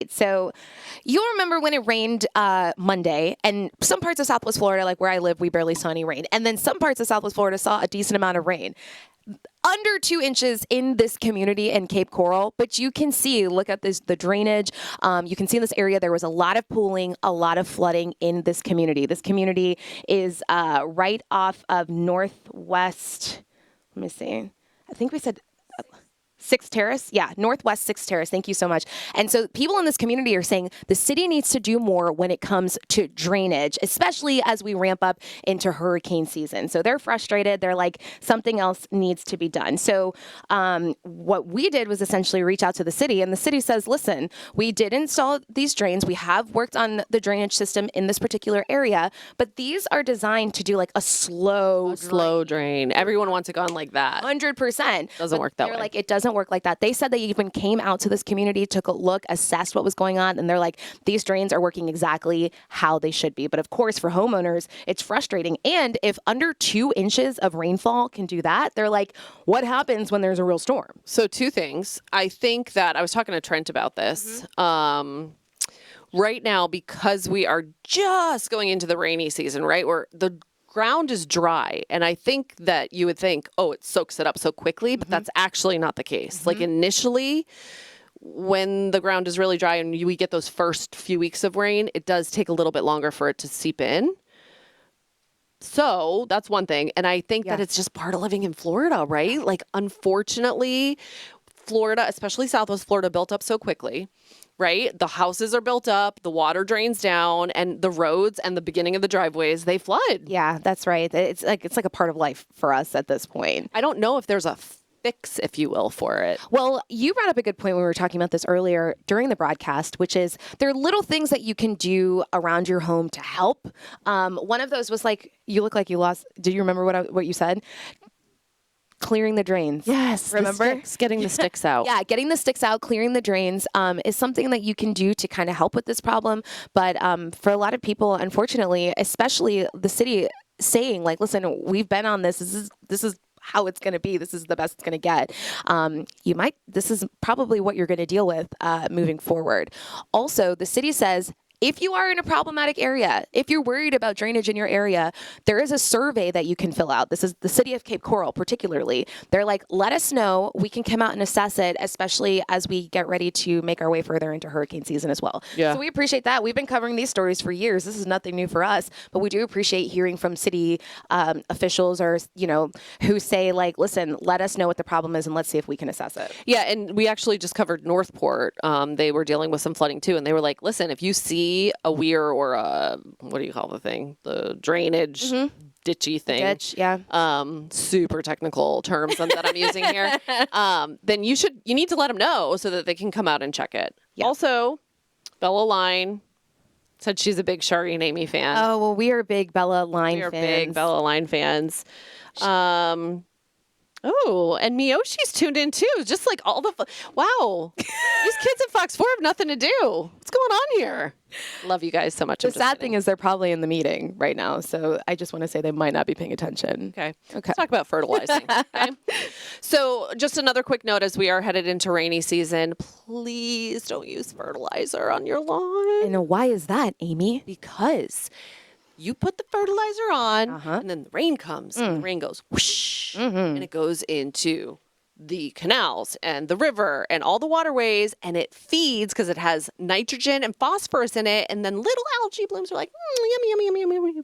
right? So you'll remember when it rained Monday, and some parts of Southwest Florida, like where I live, we barely saw any rain. And then some parts of Southwest Florida saw a decent amount of rain. Under 2 inches in this community in Cape Coral, but you can see, look at this, the drainage. You can see in this area, there was a lot of pooling, a lot of flooding in this community. This community is right off of Northwest, let me see, I think we said 6th Terrace? Yeah, Northwest 6th Terrace. Thank you so much. And so people in this community are saying the city needs to do more when it comes to drainage, especially as we ramp up into hurricane season. So they're frustrated. They're like, something else needs to be done. So what we did was essentially reach out to the city, and the city says, listen, we did install these drains. We have worked on the drainage system in this particular area, but these are designed to do like a slow drain. Everyone wants it gone like that. 100%. Doesn't work that way. They're like, it doesn't work like that. They said they even came out to this community, took a look, assessed what was going on, and they're like, these drains are working exactly how they should be. But of course, for homeowners, it's frustrating. And if under 2 inches of rainfall can do that, they're like, what happens when there's a real storm? So 2 things. I think that I was talking to Trent about this. Right now, because we are just going into the rainy season, right? Where the ground is dry. And I think that you would think, oh, it soaks it up so quickly, but that's actually not the case. Like initially, when the ground is really dry and we get those first few weeks of rain, it does take a little bit longer for it to seep in. So that's one thing. And I think that it's just part of living in Florida, right? Like, unfortunately, Florida, especially Southwest Florida, built up so quickly, right? The houses are built up, the water drains down, and the roads and the beginning of the driveways, they flood. Yeah, that's right. It's like a part of life for us at this point. I don't know if there's a fix, if you will, for it. Well, you brought up a good point when we were talking about this earlier during the broadcast, which is there are little things that you can do around your home to help. One of those was like, you look like you lost. Do you remember what you said? Clearing the drains. Yes. Remember? Getting the sticks out. Yeah, getting the sticks out, clearing the drains is something that you can do to kind of help with this problem. But for a lot of people, unfortunately, especially the city saying like, listen, we've been on this. This is how it's going to be. This is the best it's going to get. This is probably what you're going to deal with moving forward. Also, the city says, if you are in a problematic area, if you're worried about drainage in your area, there is a survey that you can fill out. This is the city of Cape Coral particularly. They're like, let us know. We can come out and assess it, especially as we get ready to make our way further into hurricane season as well. Yeah. So we appreciate that. We've been covering these stories for years. This is nothing new for us, but we do appreciate hearing from city officials or, who say like, listen, let us know what the problem is and let's see if we can assess it. Yeah, and we actually just covered Northport. They were dealing with some flooding too, and they were like, listen, if you see a weir or a, what do you call the thing? The drainage ditchy thing. Ditch, yeah. Super technical terms that I'm using here. Then you need to let them know so that they can come out and check it. Yeah. Also, Bella Line said she's a big Shari and Amy fan. Oh, well, we are big Bella Line fans. We are big Bella Line fans. Oh, and Miyoshi's tuned in too. Just like all the wow, these kids at Fox 4 have nothing to do. What's going on here? Love you guys so much. The sad thing is they're probably in the meeting right now, so I just want to say they might not be paying attention. Okay. Let's talk about fertilizing. Okay. So just another quick note as we are headed into rainy season, please don't use fertilizer on your lawn. And why is that, Amy? Because you put the fertilizer on, and then the rain comes, and the rain goes whoosh, and it goes into the canals and the river and all the waterways, and it feeds because it has nitrogen and phosphorus in it, and then little algae blooms are like, yummy, yummy, yummy, yummy, yummy.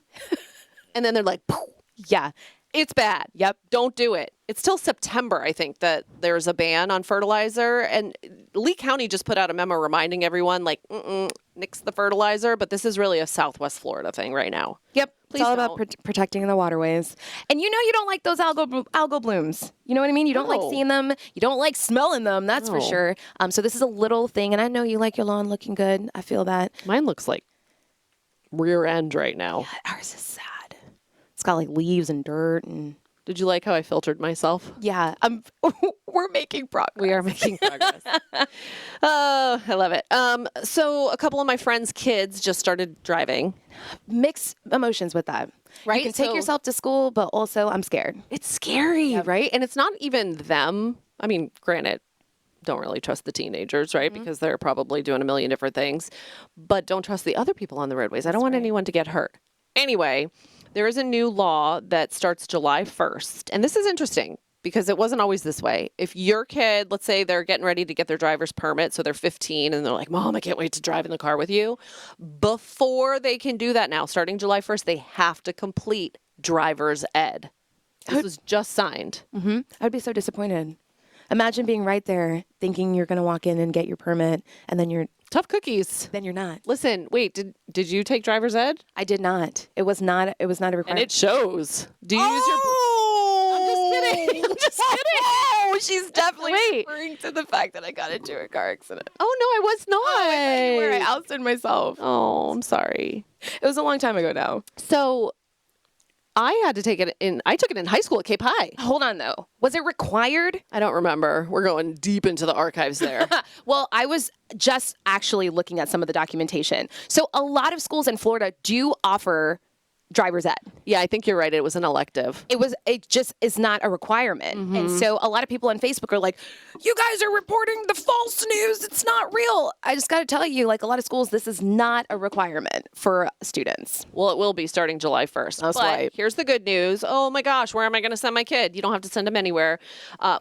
And then they're like, poof. Yeah. It's bad. Yep. Don't do it. It's till September, I think, that there's a ban on fertilizer. And Lee County just put out a memo reminding everyone, like, nix the fertilizer. But this is really a Southwest Florida thing right now. Yep. Please it's all don't. about protecting the waterways. And you don't like those algal blooms. You know what I mean? You don't like seeing them. You don't like smelling them. That's for sure. So this is a little thing. And I know you like your lawn looking good. I feel that. Mine looks like rear end right now. Yeah, ours is sad. It's got like leaves and dirt and... Did you like how I filtered myself? Yeah, we're making progress. We are making progress. Oh, I love it. So a couple of my friends' kids just started driving. Mixed emotions with that. Right? You can take yourself to school, but also I'm scared. It's scary, right? And it's not even them. I mean, granted, don't really trust the teenagers, right? Because they're probably doing a million different things. But don't trust the other people on the roadways. I don't want anyone to get hurt. Anyway, there is a new law that starts July 1st. And this is interesting because it wasn't always this way. If your kid, let's say they're getting ready to get their driver's permit, so they're 15 and they're like, Mom, I can't wait to drive in the car with you. Before they can do that now, starting July 1st, they have to complete driver's ed. This was just signed. I'd be so disappointed. Imagine being right there thinking you're going to walk in and get your permit and then you're Tough cookies. not. Listen, wait, did you take driver's ed? I did not. It was not a And requirement. it shows. Do you use your I'm just kidding. I'm just kidding. Oh, she's definitely Wait. referring to the fact that I got into a car accident. Oh no, I was not. Where I ousted myself. Oh, I'm sorry. It was a long time ago now. So I had to take it in. I took it in high school at Cape High. Hold on though. Was it required? I don't remember. We're going deep into the archives there. Well, I was just actually looking at some of the documentation. So a lot of schools in Florida do offer driver's ed. Yeah, I think you're right. It was an elective. It just is not a requirement. And so a lot of people on Facebook are like, you guys are reporting the false news. It's not real. I just got to tell you, like a lot of schools, this is not a requirement for students. Well, it will be starting July 1st. That's but right. Here's the good news. Oh my gosh, where am I going to send my kid? You don't have to send him anywhere.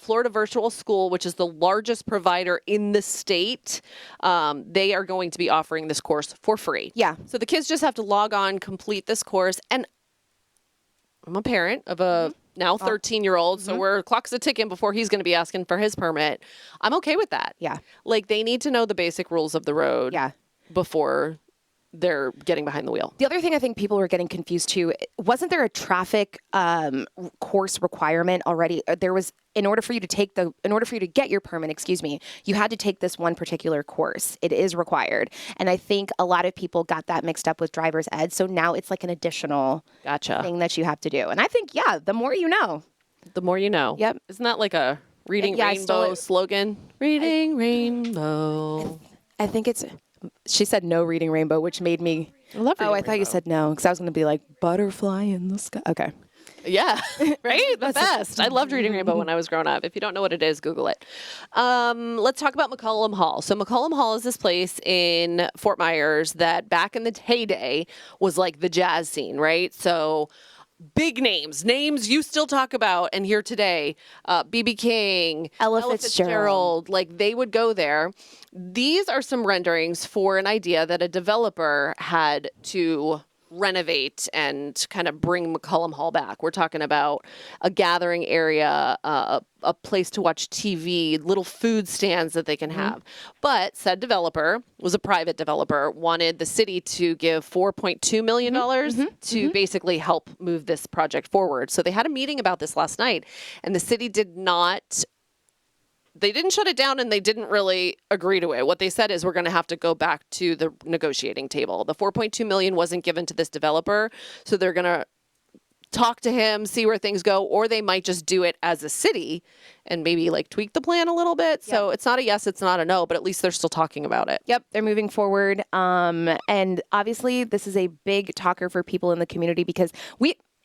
Florida Virtual School, which is the largest provider in the state, they are going to be offering this course for free. Yeah. So the kids just have to log on, complete this course. And I'm a parent of a now 13-year-old, so we're clock's a ticking before he's going to be asking for his permit. I'm okay with that. Yeah. Like they need to know the basic rules of the road Yeah. before they're getting behind the wheel. The other thing I think people were getting confused too, wasn't there a traffic course requirement already? There was, in order for you to get your permit, you had to take this one particular course. It is required. And I think a lot of people got that mixed up with driver's ed. So now it's like an additional Gotcha. thing that you have to do. And I think, yeah, the more you know. The more you know. Yep. Isn't that like a Reading Yeah, I stole Rainbow it. slogan? Reading Rainbow. I think she said no reading rainbow, which made me. I love Oh, Reading I thought you Rainbow. said no, because I was going to be like butterfly in the sky. Okay. Yeah, right? The best. I loved Reading Rainbow when I was growing up. If you don't know what it is, Google it. Let's talk about McCollum Hall. So McCollum Hall is this place in Fort Myers that back in the heyday was like the jazz scene, right? So big names you still talk about and hear today. B.B. King, Ella Fitzgerald. like they would go there. These are some renderings for an idea that a developer had to renovate and kind of bring McCollum Hall back. We're talking about a gathering area, a place to watch TV, little food stands that they can have. But said developer was a private developer, wanted the city to give $4.2 million to basically help move this project forward. So they had a meeting about this last night, and the city they didn't shut it down and they didn't really agree to it. What they said is we're going to have to go back to the negotiating table. The $4.2 million wasn't given to this developer, so they're going to talk to him, see where things go, or they might just do it as a city and maybe like tweak the plan a little bit. So it's not a yes, it's not a no, but at least they're still talking about it. Yep, they're moving forward. And obviously, this is a big talker for people in the community because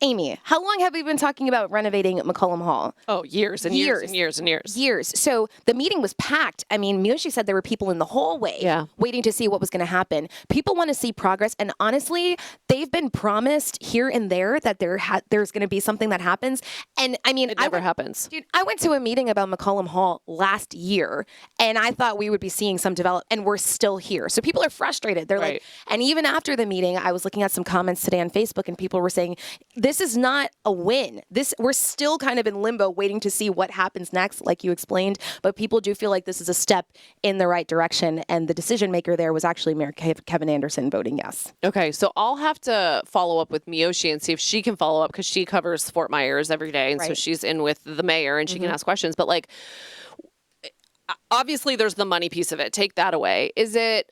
Amy, how long have we been talking about renovating McCollum Hall? Oh, years and years and years and years. Years. So the meeting was packed. I mean, Miyoshi said there were people in the hallway waiting to see what was going to happen. People want to see progress. And honestly, they've been promised here and there that there's going to be something that happens. And I mean, It never happens. Dude, I went to a meeting about McCollum Hall last year, and I thought we would be seeing some develop, and we're still here. So people are frustrated. They're like, and even after the meeting, I was looking at some comments today on Facebook, and people were saying, this is not a win. We're still kind of in limbo, waiting to see what happens next, like you explained. But people do feel like this is a step in the right direction, and the decision maker there was actually Mayor Kevin Anderson voting yes. Okay, so I'll have to follow up with Miyoshi and see if she can follow up because she covers Fort Myers every day, and so she's in with the mayor and she can ask questions. But like, obviously, there's the money piece of it. Take that away. Is it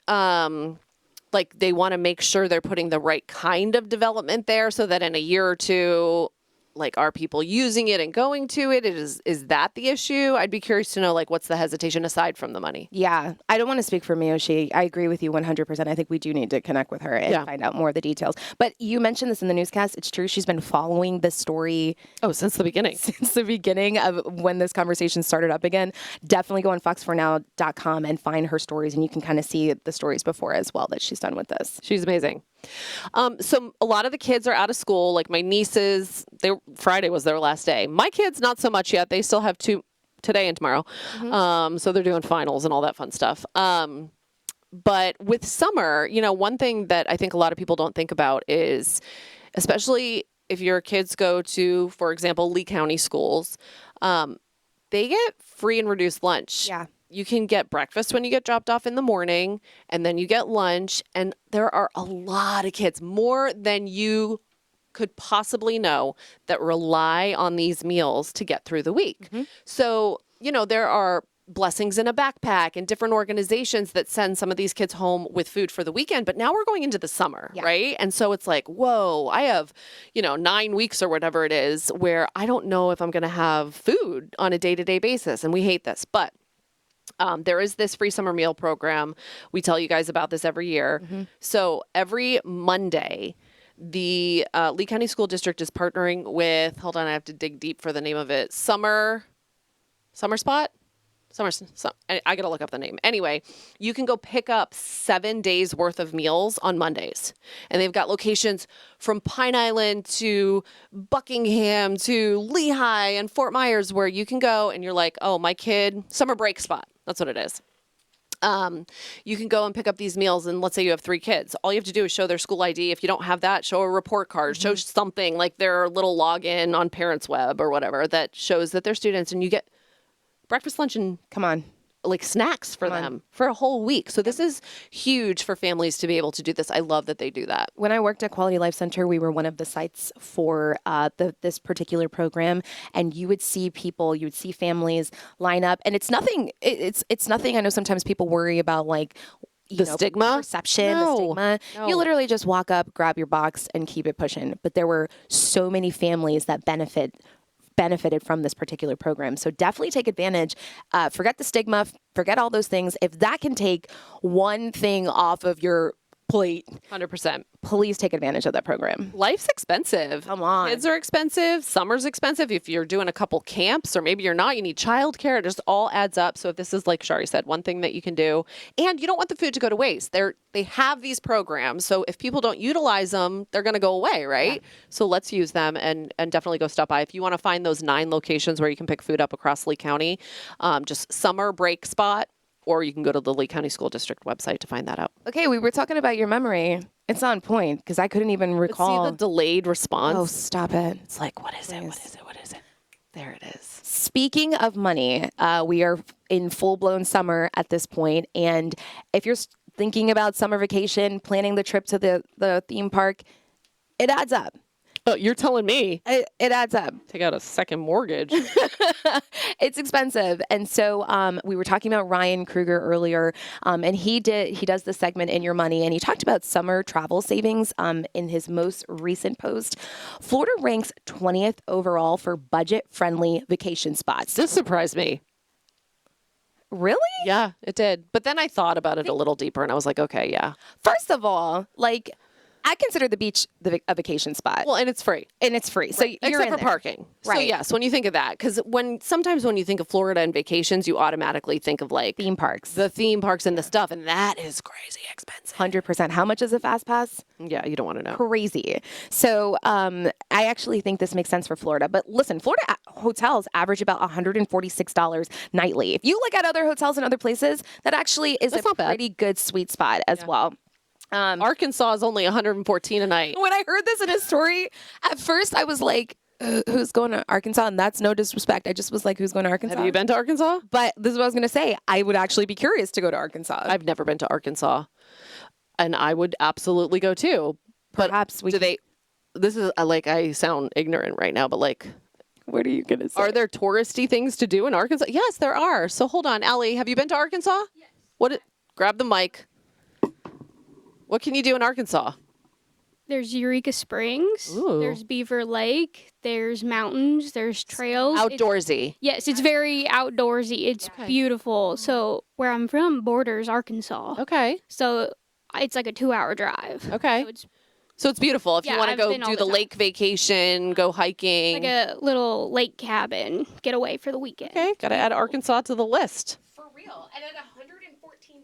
like they want to make sure they're putting the right kind of development there so that in a year or two Like, are people using it and going to it? Is that the issue? I'd be curious to know, like, what's the hesitation aside from the money? Yeah, I don't want to speak for Miyoshi. I agree with you 100%. I think we do need to connect with her and find out more of the details. But you mentioned this in the newscast. It's true. She's been following this story. Oh, since the beginning. Since the beginning of when this conversation started up again. Definitely go on fox4now.com and find her stories, and you can kind of see the stories before as well that she's done with this. She's amazing. So a lot of the kids are out of school. Like my nieces, Friday was their last day. My kids, not so much yet. They still have today and tomorrow. So they're doing finals and all that fun stuff. But with summer, one thing that I think a lot of people don't think about is, especially if your kids go to, for example, Lee County schools, they get free and reduced lunch. Yeah. You can get breakfast when you get dropped off in the morning, and then you get lunch. And there are a lot of kids, more than you could possibly know, that rely on these meals to get through the week. So, there are blessings in a backpack and different organizations that send some of these kids home with food for the weekend. But now we're going into the summer, right? And so it's like, whoa, I have, 9 weeks or whatever it is where I don't know if I'm going to have food on a day-to-day basis. And we hate this. But there is this free summer meal program. We tell you guys about this every year. So every Monday, the Lee County School District is partnering with, hold on, I have to dig deep for the name of it, Summer Spot? I got to look up the name. Anyway, you can go pick up 7 days worth of meals on Mondays. And they've got locations from Pine Island to Buckingham to Lehigh and Fort Myers where you can go and you're like, oh, my kid, summer break spot. That's what it is. You can go and pick up these meals, and let's say you have 3 kids. All you have to do is show their school ID. If you don't have that, show a report card, show something like their little login on Parents Web or whatever that shows that they're students, and you get breakfast, lunch, and like snacks for them for a whole week. So this is huge for families to be able to do this. I love that they do that. When I worked at Quality Life Center, we were one of the sites for this particular program, and you would see families line up, and it's nothing. It's nothing. I know sometimes people worry about like the stigma, perception, the stigma. No. You literally just walk up, grab your box, and keep it pushing. But there were so many families that benefited from this particular program. So definitely take advantage. Forget the stigma, forget all those things. If that can take one thing off of your plate, 100%. Please take advantage of that program. Life's expensive. Come on. Kids are expensive. Summer's expensive. If you're doing a couple camps or maybe you're not, you need childcare. It just all adds up. So if this is, like Shari said, one thing that you can do, and you don't want the food to go to waste. They have these programs. So if people don't utilize them, they're going to go away, right? Yeah. So let's use them and definitely go stop by. If you want to find those 9 locations where you can pick food up across Lee County, just summer break spot, or you can go to the Lee County School District website to find that out. Okay, we were talking about your memory. It's on point because I couldn't even recall. But see the delayed response? Oh, stop it. It's like, what is it? What is it? What is it? There it is. Speaking of money, we are in full-blown summer at this point, and if you're thinking about summer vacation, planning the trip to the theme park, it adds up. Oh, you're telling me. It adds up. Take out a second mortgage. It's expensive. And so we were talking about Ryan Kruger earlier, and he does the segment In Your Money, and he talked about summer travel savings in his most recent post. Florida ranks 20th overall for budget-friendly vacation spots. This surprised me. Really? Yeah, it did. But then I thought about it a little deeper, and I was like, okay, yeah. First of all, like, I consider the beach a vacation spot. Well, and it's free. So you're except for parking. Right. So yes, when you think of that, because sometimes when you think of Florida and vacations, you automatically think of like theme parks, the theme parks and the stuff, and that is crazy expensive. 100%. How much is a fast pass? Yeah, you don't want to know. Crazy. So I actually think this makes sense for Florida. But listen, Florida hotels average about $146 nightly. If you look at other hotels in other places, that actually is That's a not bad. pretty good sweet spot as well. Arkansas is only $114 a night. When I heard this in his story, at first I was like, who's going to Arkansas? And that's no disrespect. I just was like, who's going to Arkansas? Have you been to Arkansas? But this is what I was going to say. I would actually be curious to go to Arkansas. I've never been to Arkansas, and I would absolutely go too. But perhaps we this is like, I sound ignorant right now, but like, what are you going to say? Are there touristy things to do in Arkansas? Yes, there are. So hold on, Allie, have you been to Arkansas? Yes. Grab the mic. What can you do in Arkansas? There's Eureka Springs. Ooh. There's Beaver Lake. There's mountains. There's trails. Outdoorsy. Yes, it's very outdoorsy. It's beautiful. So where I'm from borders Arkansas. Okay. So it's like a 2-hour drive. Okay. So it's So it's beautiful. If you Yeah, want to I've go been all do the the time. lake vacation, go hiking. like a little lake cabin getaway for the weekend. Okay, got to add Arkansas to the list. For real. And at $114.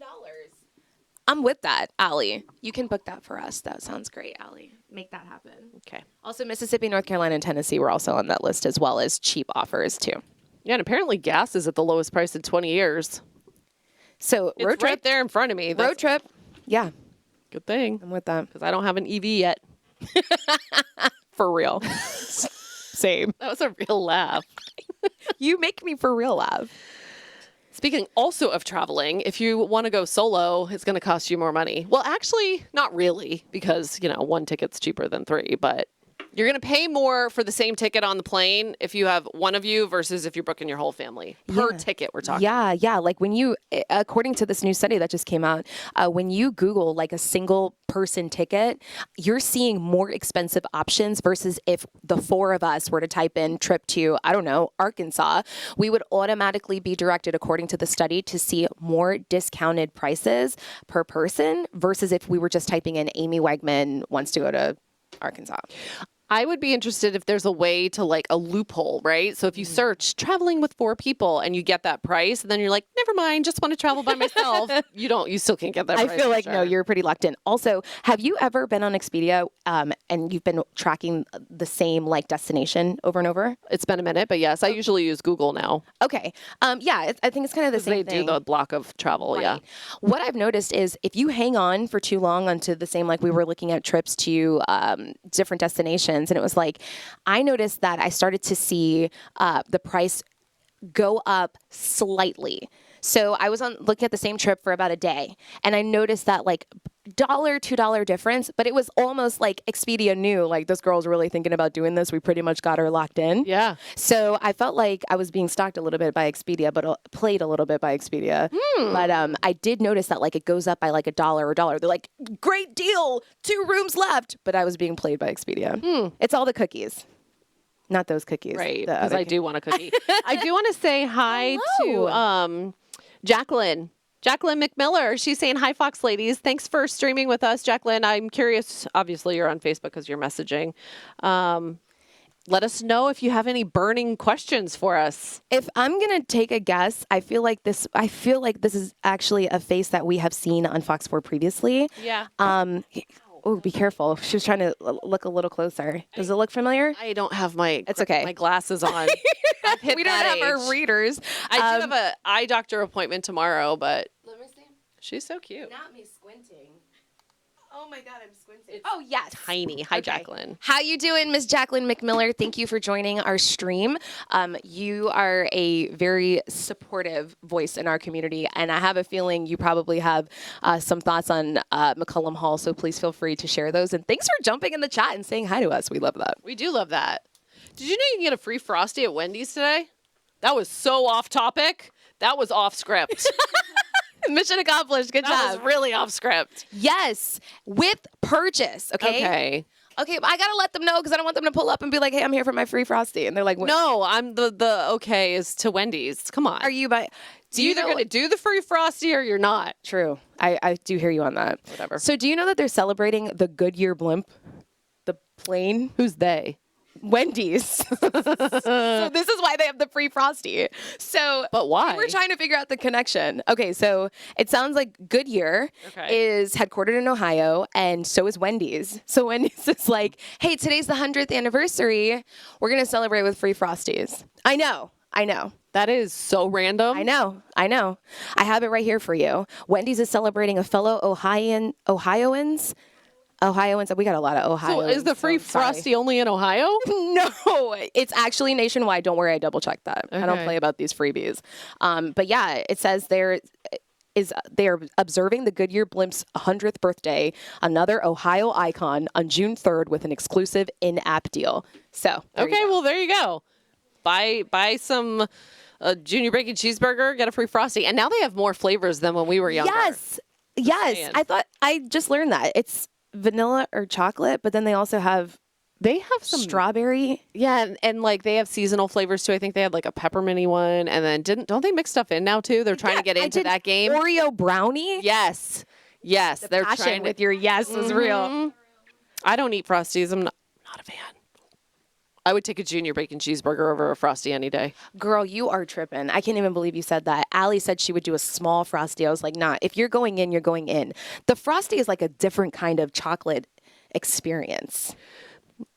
I'm with that, Allie. You can book that for us. That sounds great, Allie. Make that happen. Okay. Also, Mississippi, North Carolina, and Tennessee were also on that list, as well as cheap offers, too. Yeah, and apparently gas is at the lowest price in 20 years. So, It's road right trip. there in front of me. That's Road trip. Yeah, good thing I'm with that. because I don't have an EV yet. For real. Same. That was a real laugh. You make me for real laugh. Speaking also of traveling, if you want to go solo, it's going to cost you more money. Well, actually, not really, because, one ticket's cheaper than 3, but you're going to pay more for the same ticket on the plane if you have one of you versus if you're booking your whole family. Per Yeah. ticket, we're talking. Yeah. Like when you, according to this new study that just came out, when you Google like a single person ticket, you're seeing more expensive options versus if the 4 of us were to type in trip to, I don't know, Arkansas, we would automatically be directed, according to the study, to see more discounted prices per person versus if we were just typing in Amy Wegman wants to go to Arkansas. I would be interested if there's a way to like a loophole, right? So if you search traveling with 4 people and you get that price, and then you're like, never mind, just want to travel by myself. You still can't get that I price. feel for like, no, sure. you're pretty locked in. Also, have you ever been on Expedia and you've been tracking the same like destination over and over? It's been a minute, but yes, I usually use Google now. Okay. Yeah, I think it's kind of the same They thing. do the block of travel, yeah. Right. What I've noticed is if you hang on for too long onto the same, like we were looking at trips to different destinations, and it was like, I noticed that I started to see the price go up slightly. So I was looking at the same trip for about a day, and I noticed that like $2 difference, but it was almost like Expedia knew, like, this girl's really thinking about doing this. We pretty much got her locked in. Yeah. So I felt like I was being stalked a little bit by Expedia, but played a little bit by Expedia. But I did notice that like it goes up by like $1. They're like, great deal, 2 rooms left. But I was being played by Expedia. It's all the cookies. Not those cookies. Right, the because other I do want a cookie. I do want to say hi to Jacqueline. Jacqueline McMiller. She's saying, hi, Fox ladies. Thanks for streaming with us, Jacqueline. I'm curious. Obviously, you're on Facebook because you're messaging. Let us know if you have any burning questions for us. If I'm gonna take a guess, I feel like this is actually a face that we have seen on Fox 4 previously. Yeah. Oh, be careful. She was trying to look a little closer. Does it look familiar? I don't have my It's okay. my glasses on. I've hit We don't that have our age. readers. I do have a eye doctor appointment tomorrow, but Let me see. she's so cute. Not me squinting. Oh my God, I'm squinting. Oh yes. Tiny. Hi, Okay. Jacqueline. How you doing, Miss Jacqueline McMiller? Thank you for joining our stream. You are a very supportive voice in our community, and I have a feeling you probably have some thoughts on McCollum Hall, so please feel free to share those. And thanks for jumping in the chat and saying hi to us. We love that. We do love that. Did you know you can get a free Frosty at Wendy's today? That was so off topic. That was off script. Mission accomplished. Good That job. was really off script. Yes, with purchase, okay? Okay, but I got to let them know because I don't want them to pull up and be like, hey, I'm here for my free Frosty. And they're like, No, I'm the okay is to Wendy's. Come on. are you by... You're either going to do the free Frosty or you're not. True. I do hear you on that. Whatever. So do you know that they're celebrating the Goodyear blimp? The plane? Who's they? Wendy's. So this is why they have the free Frosty. So But why? we're trying to figure out the connection. Okay, so it sounds like Goodyear Okay. is headquartered in Ohio, and so is Wendy's. So Wendy's is like, hey, today's the 100th anniversary. We're going to celebrate with free Frosties. I know. That is so random. I know. I have it right here for you. Wendy's is celebrating a fellow Ohioans. We got a lot of So Ohioans. is the free so sorry. Frosty only in Ohio? No, it's actually nationwide. Don't worry, I double checked that. I don't Okay. play about these freebies. But yeah, it says they're observing the Goodyear blimp's 100th birthday, another Ohio icon, on June 3rd with an exclusive in-app deal. So there you Okay, go. well there you go. Buy some junior bacon cheeseburger, get a free Frosty, and now they have more flavors than when we were younger. Yes. saying. I just learned that. vanilla or chocolate, but then they also have They have some strawberry. Yeah, and like they have seasonal flavors too. I think they had like a pepperminty one, and then don't they mix stuff in now too? They're trying to get I into did that game. Oreo brownie. Yes, they're Passion trying with your yes is real. I don't eat Frosties. I'm not a fan. I would take a junior bacon cheeseburger over a Frosty any day. Girl, you are tripping. I can't even believe you said that. Allie said she would do a small Frosty. I was like, nah, if you're going in, you're going in. The Frosty is like a different kind of chocolate experience.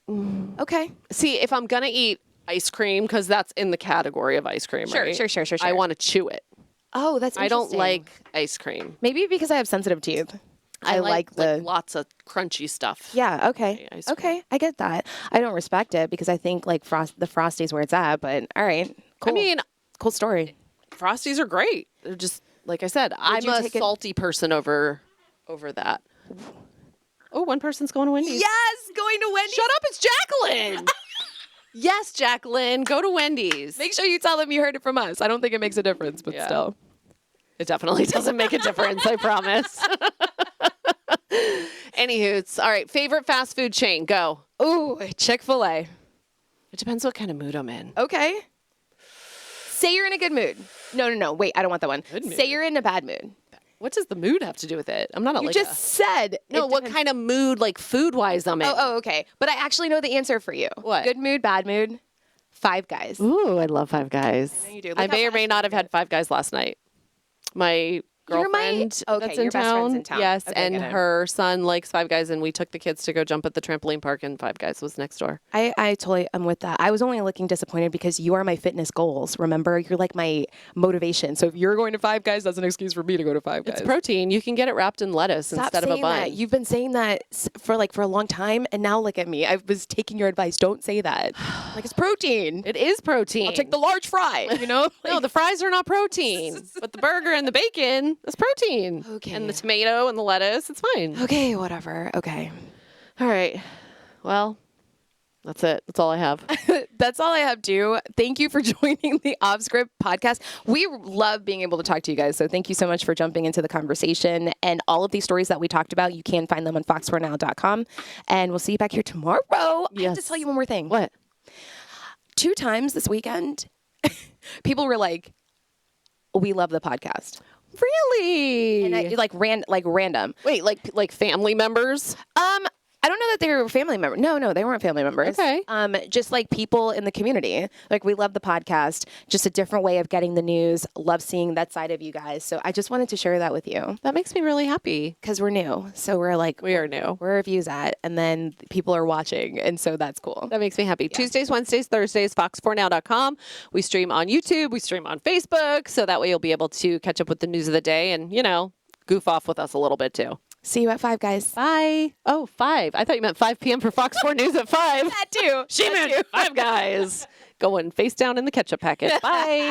Okay. See, if I'm gonna eat ice cream, because that's in the category of ice cream, Sure, right? sure. I want to chew it. Oh, that's I don't interesting. like ice cream. Maybe because I have sensitive teeth. I like the lots of crunchy stuff. Yeah, okay. ice cream. Okay, I get that. I don't respect it because I think like the Frosties where it's at, but all right. Cool. I mean, cool story. Frosties are great. They're just like I said. I'm you a take it- salty person over that. Oh, one person's going to Wendy's. Yes, going to Wendy's. Shut up! It's Jacqueline. Yes, Jacqueline, go to Wendy's. Make sure you tell them you heard it from us. I don't think it makes a difference, but Yeah. still. It definitely doesn't make a difference. I promise. Anywho, all right. Favorite fast food chain? Go. Ooh, Chick-fil-A. It depends what kind of mood I'm in. Okay. Say you're in a good mood. No. Wait, I don't want that one. Good mood. Say you're in a bad mood. What does the mood have to do with it? I'm not a You like just a- said. No, it what depends- kind of mood, like food wise, I'm in? Oh, okay. But I actually know the answer for you. What? Good mood, bad mood. Five Guys. Ooh, I love Five Guys. I know you do. Look I how may or may fast not you have had Five Guys last night. My You're my- girlfriend okay, that's in your best town, friend's in town. yes, Okay, and get it. her son likes Five Guys, and we took the kids to go jump at the trampoline park, and Five Guys was next door. I totally am with that. I was only looking disappointed because you are my fitness goals. Remember, you're like my motivation. So if you're going to Five Guys, that's an excuse for me to go to Five Guys. It's protein. You can get it wrapped in lettuce Stop instead of a saying bun. that. You've been saying that for a long time, and now look at me. I was taking your advice. Don't say that. Like it's protein. It is protein. I'll take the large fry. You know. No, the fries are not protein, but the burger and the bacon is protein. Okay. And the tomato and the lettuce, it's fine. Okay, whatever. Okay. All right. Well, that's it. That's all I have. That's all I have too. Thank you for joining the Offscript podcast. We love being able to talk to you guys. So thank you so much for jumping into the conversation. And all of these stories that we talked about, you can find them on fox4now.com. And we'll see you back here tomorrow. I have to Yes. tell you one more thing. What? 2 times this weekend, people were like, we love the podcast. Really? And I random. Wait, like family members? I don't know that they were family members. No, they weren't family members. Okay. Just like people in the community. Like we love the podcast. Just a different way of getting the news. Love seeing that side of you guys. So I just wanted to share that with you That makes me really happy. because we're new. So we're like, We are new. where are views at? And then people are watching, and so that's cool. That makes me happy. Tuesdays, Wednesdays, Thursdays, fox4now.com. We stream on YouTube. We stream on Facebook. So that way you'll be able to catch up with the news of the day and, goof off with us a little bit too. See you at 5, guys. Bye. Oh, 5. I thought you meant 5 p.m. for Fox 4 News at 5. That too. She meant 5 guys going face down in the ketchup packet. Bye.